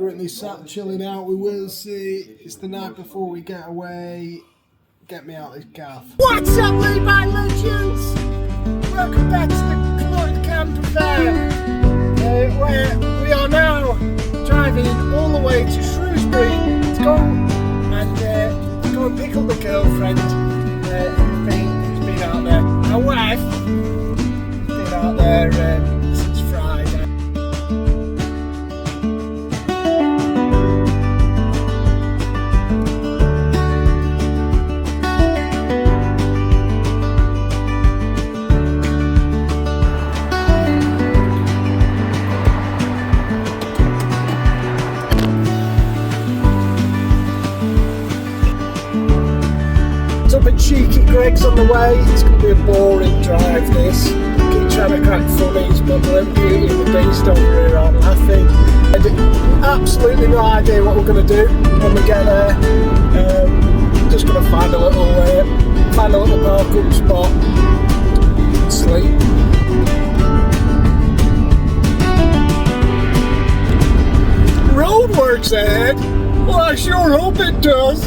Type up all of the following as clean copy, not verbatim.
currently sat chilling out with Wilsey. It's the night before we get away. Get me out of this gaff. What's up, Levi Legends? Welcome back to the Clotted Camper Fair, where we are now driving all the way to Shrewsbury to go and pick up the girlfriend who's been out there. My wife has been out there since Friday. Up at Cheeky Greg's on the way. It's going to be a boring drive this. Keep trying to crack funnies, but the Beauty and the Beast over here aren't laughing. I have absolutely no idea what we're going to do when we get there. Just going to find a little park up spot and sleep. Roadworks ahead? Well, I sure hope it does.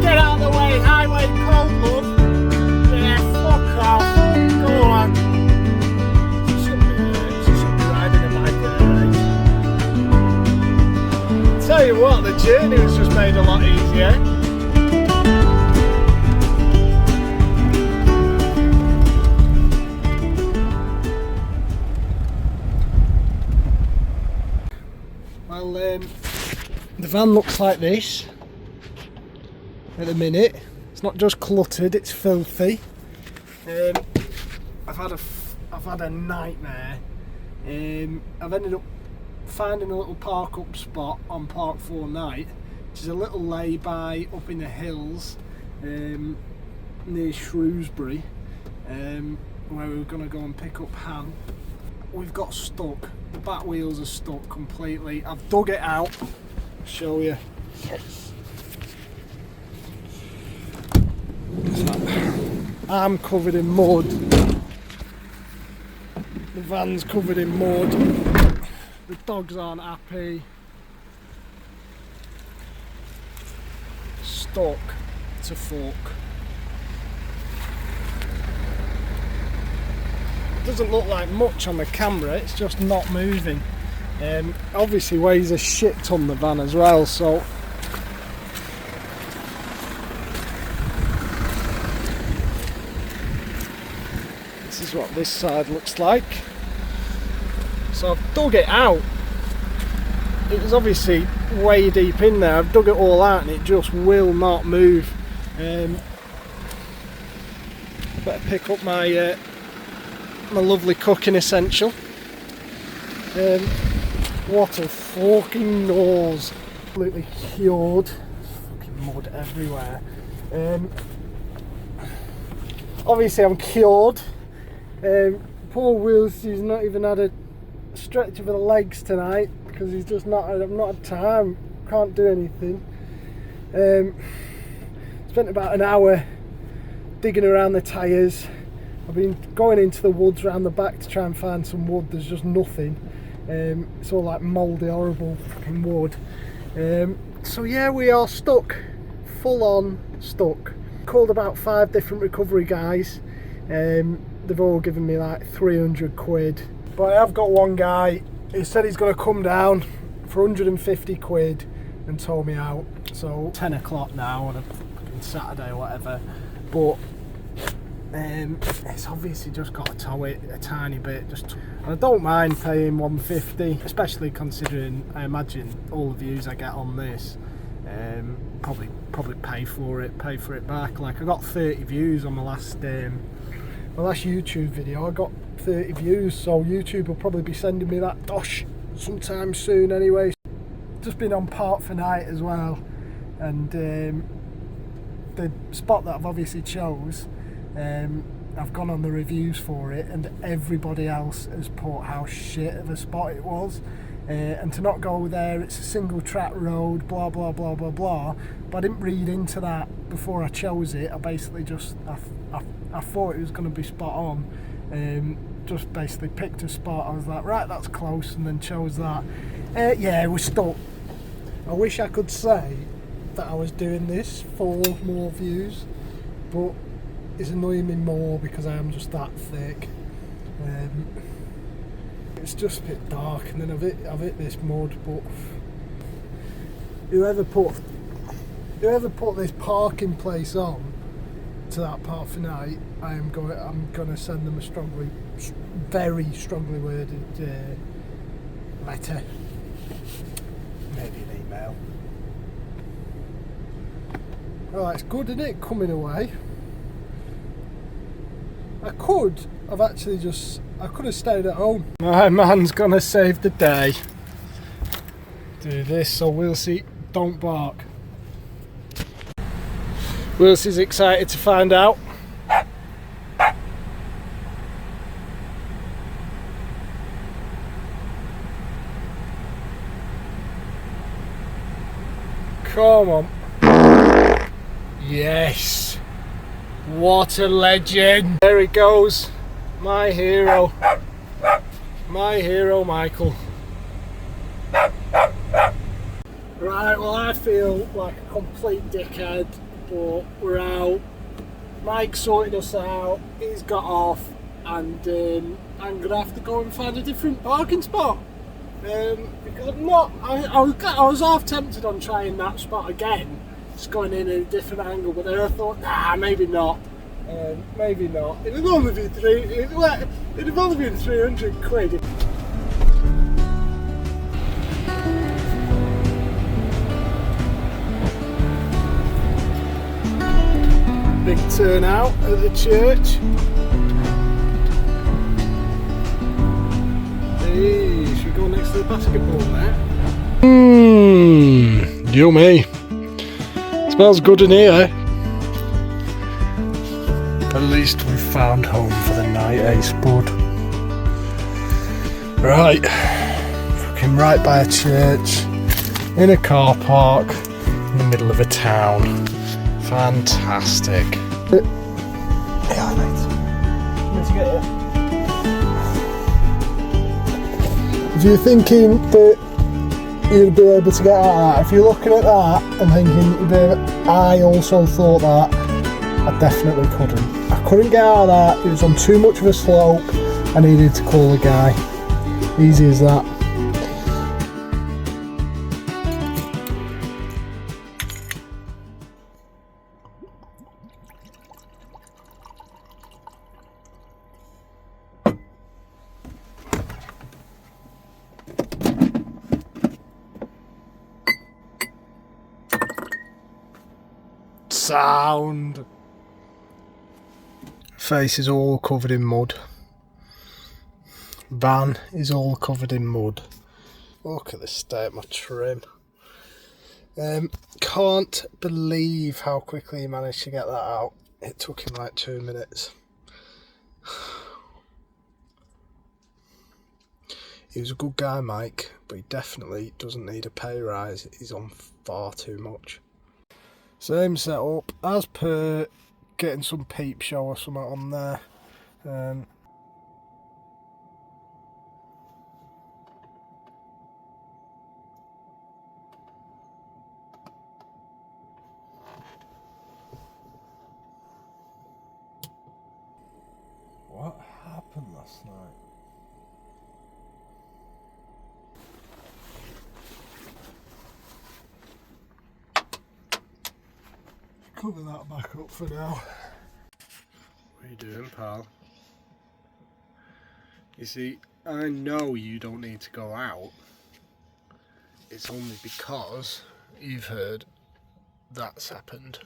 Get out of the way, highway cold, love. Yeah, fuck off. Go on. She shouldn't be riding a bike at her age. Tell you what, the journey was just made a lot easier. Well, the van looks like this. At the minute, it's not just cluttered; it's filthy. I've had a nightmare. I've ended up finding a little park up spot on Park 4 Night, which is a little lay-by up in the hills near Shrewsbury, where we were going to go and pick up Han. We've got stuck. The back wheels are stuck completely. I've dug it out. I'll show you. I'm covered in mud. The van's covered in mud. The dogs aren't happy. Stuck to fork. Doesn't look like much on the camera, it's just not moving. Obviously weighs a shit ton, the van as well, so this is what this side looks like. So I've dug it out. It was obviously way deep in there. I've dug it all out and it just will not move. Better pick up my my lovely cooking essential. What a fucking nose. Completely cured. Fucking mud everywhere. Obviously I'm cured. Poor Wilsey's not even had a stretch of the legs tonight because he's just not had time, can't do anything. Spent about an hour digging around the tyres. I've been going into the woods around the back to try and find some wood. There's just nothing. It's all like mouldy, horrible fucking wood. So yeah, we are stuck, full on stuck. Called about 5 different recovery guys. They've all given me like 300 quid. But I have got one guy, he said he's going to come down for 150 quid and tow me out. So 10 o'clock now on a fucking Saturday or whatever. But it's obviously just got to tow it a tiny bit. I don't mind paying 150, especially considering I imagine all the views I get on this. Probably pay for it back. Like I got 30 views on my last YouTube video. I got 30 views, so YouTube will probably be sending me that dosh sometime soon anyway. Just been on Park 4 Night as well, and the spot that I've obviously chose, I've gone on the reviews for it, and everybody else has put how shit of a spot it was. And to not go there, it's a single track road, blah blah blah blah blah. But I didn't read into that before I chose it. I basically just I thought it was going to be spot on. Just basically picked a spot. I was like, right, that's close, and then chose that. Yeah, we're stuck. I wish I could say that I was doing this for more views, but it's annoying me more because I am just that thick. It's just a bit dark, and then I've hit this mud. But whoever put this parking place on to that part for night, I'm gonna send them a very strongly worded letter, maybe an email. Well, it's good, isn't it? Coming away. I could have stayed at home. My man's gonna save the day. Do this so Wilsey don't bark. Wilsey's excited to find out. Come on. Yes. What a legend. There he goes. My hero. My hero, Michael. Right, well, I feel like a complete dickhead, but we're out. Mike's sorted us out. He's got off, and I'm gonna have to go and find a different parking spot. Because I'm not. I was half tempted on trying that spot again, just going in at a different angle, but then I thought, nah, maybe not. Maybe not. It'd only be 300 quid. Big turnout at the church. Hey, should we go next to the basketball net? Yummy. Smells good in here. At least we've found home for the night, eh, Spud? Right. Fucking right by a church, in a car park, in the middle of a town. Fantastic. Yeah, mate. Where'd you get it? If you're thinking that you'd be able to get out of that, if you're looking at that and thinking you'd be able, I also thought that, I definitely couldn't. I couldn't get out of that. It was on too much of a slope. I needed to call a guy. Easy as that. Sound. Face is all covered in mud. Van is all covered in mud. Look at the state of my trim. Can't believe how quickly he managed to get that out. It took him like 2 minutes. He was a good guy, Mike, but he definitely doesn't need a pay rise. He's on far too much. Same setup as per, getting some peep show or something on there. What happened last night? Cover that back up for now. What are you doing, pal? You see, I know you don't need to go out. It's only because you've heard that's happened.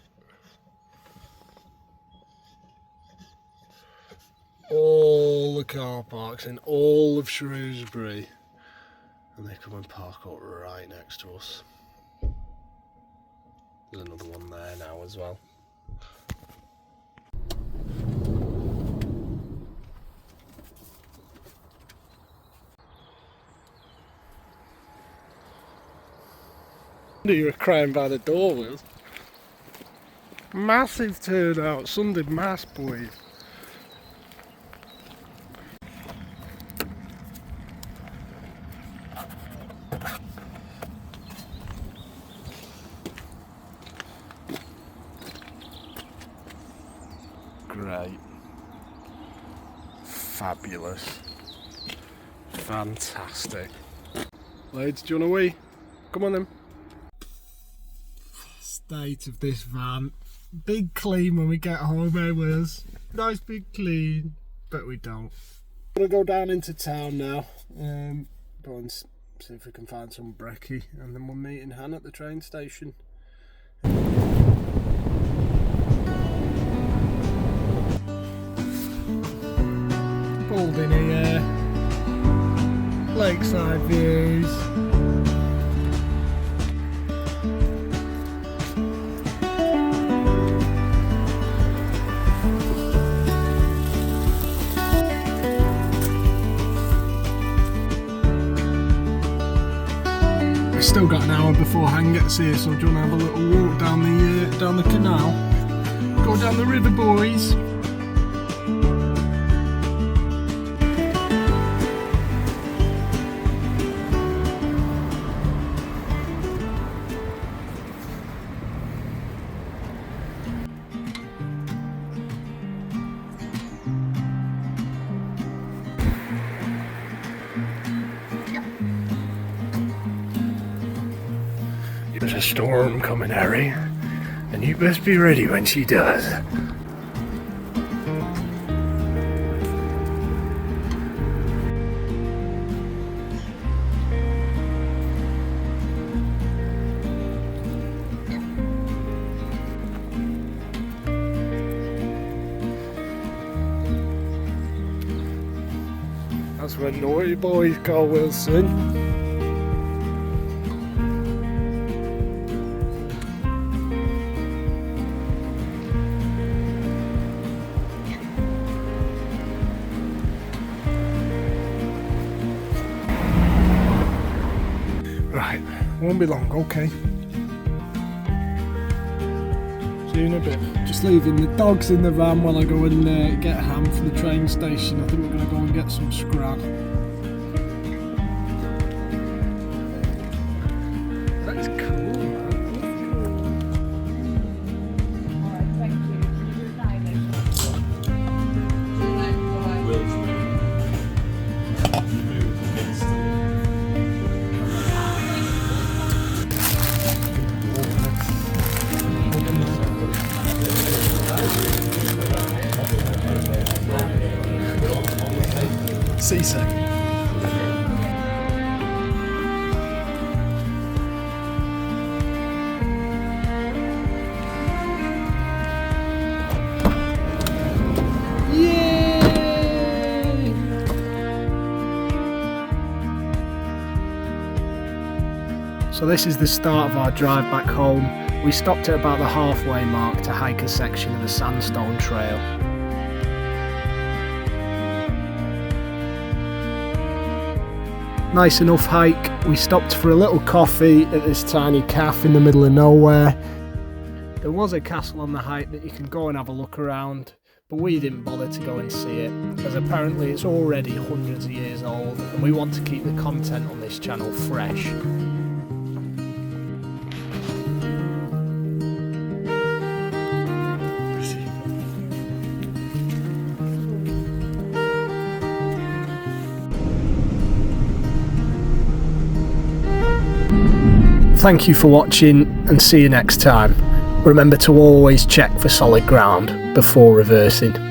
All the car parks in all of Shrewsbury, and they come and park up right next to us. There's another one there now as well. You were crying by the door, Will. Massive turnout, Sunday mass, boys. Great. Fabulous. Fantastic. Ladies, do you want a wee? Come on then. State of this van. Big clean when we get home, eh, Wills? Nice big clean. But we don't. We're gonna go down into town now. Go and see if we can find some brekkie, and then we'll meet in Han at the train station. Pulled in here. Lakeside views. We've still got an hour before Han gets here, so do you want to have a little walk down the canal? Go down the river, boys. There's a storm coming, Harry, and you best be ready when she does. That's where naughty boys go, Wilson. Right, won't be long, okay. See you in a bit. Just leaving the dogs in the van while I go and get ham for the train station. I think we're going to go and get some scrap. That's cool, man. Alright, thank you. Can you do it now, Seasick. Yay! So this is the start of our drive back home. We stopped at about the halfway mark to hike a section of the sandstone trail. Nice enough hike. We stopped for a little coffee at this tiny cafe in the middle of nowhere. There was a castle on the hike that you can go and have a look around, but we didn't bother to go and see it, as apparently it's already hundreds of years old and we want to keep the content on this channel fresh. Thank you for watching and see you next time. Remember to always check for solid ground before reversing.